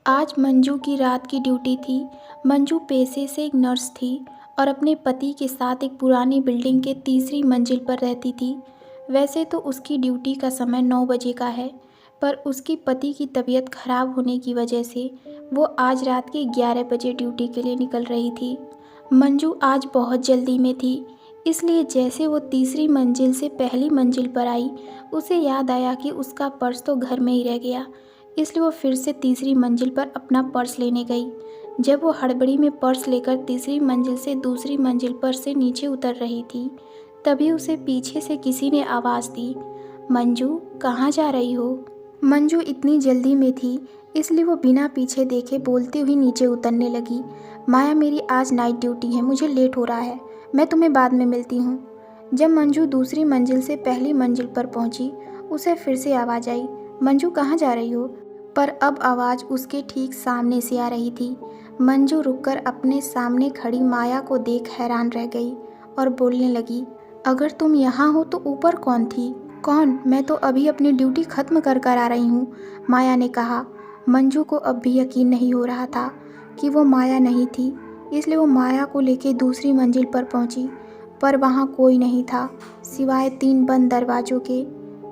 आज मंजू की रात की ड्यूटी थी। मंजू पेशे से एक नर्स थी और अपने पति के साथ एक पुरानी बिल्डिंग के तीसरी मंजिल पर रहती थी। वैसे तो उसकी ड्यूटी का समय 9 बजे का है, पर उसकी पति की तबीयत खराब होने की वजह से वो आज रात के 11 बजे ड्यूटी के लिए निकल रही थी। मंजू आज बहुत जल्दी में थी, इसलिए जैसे वो तीसरी मंजिल से पहली मंजिल पर आई, उसे याद आया कि उसका पर्स तो घर में ही रह गया। इसलिए वो फिर से तीसरी मंजिल पर अपना पर्स लेने गई। जब वो हड़बड़ी में पर्स लेकर तीसरी मंजिल से दूसरी मंजिल पर से नीचे उतर रही थी, तभी उसे पीछे से किसी ने आवाज़ दी, मंजू कहाँ जा रही हो? मंजू इतनी जल्दी में थी, इसलिए वो बिना पीछे देखे बोलते हुए नीचे उतरने लगी। माया, मेरी आज नाइट ड्यूटी है, मुझे लेट हो रहा है, मैं तुम्हें बाद में मिलती हूँ। जब मंजू दूसरी मंजिल से पहली मंजिल पर पहुँची, उसे फिर से आवाज़ आई, मंजू कहाँ जा रही हो? पर अब आवाज़ उसके ठीक सामने से आ रही थी। मंजू रुककर अपने सामने खड़ी माया को देख हैरान रह गई और बोलने लगी, अगर तुम यहाँ हो तो ऊपर कौन थी? कौन? मैं तो अभी अपनी ड्यूटी ख़त्म कर आ रही हूँ, माया ने कहा। मंजू को अब भी यकीन नहीं हो रहा था कि वो माया नहीं थी, इसलिए वो माया को लेकर दूसरी मंजिल पर पहुँची, पर वहाँ कोई नहीं था सिवाय 3 बंद दरवाज़ों के।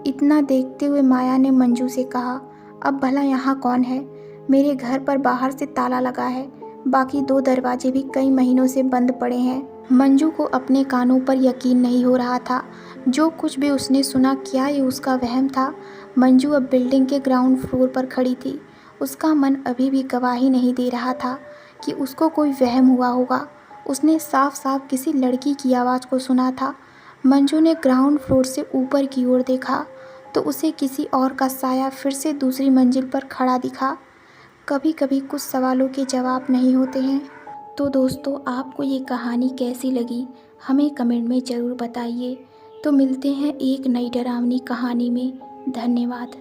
इतना देखते हुए माया ने मंजू से कहा, अब भला यहाँ कौन है? मेरे घर पर बाहर से ताला लगा है, बाकी 2 दरवाजे भी कई महीनों से बंद पड़े हैं। मंजू को अपने कानों पर यकीन नहीं हो रहा था। जो कुछ भी उसने सुना, क्या ये उसका वहम था? मंजू अब बिल्डिंग के ग्राउंड फ्लोर पर खड़ी थी। उसका मन अभी भी गवाही नहीं दे रहा था कि उसको कोई वहम हुआ होगा। उसने साफ साफ किसी लड़की की आवाज़ को सुना था। मंजू ने ग्राउंड फ्लोर से ऊपर की ओर देखा तो उसे किसी और का साया फिर से दूसरी मंजिल पर खड़ा दिखा। कभी कभी कुछ सवालों के जवाब नहीं होते हैं। तो दोस्तों, आपको ये कहानी कैसी लगी हमें कमेंट में ज़रूर बताइए। तो मिलते हैं एक नई डरावनी कहानी में। धन्यवाद।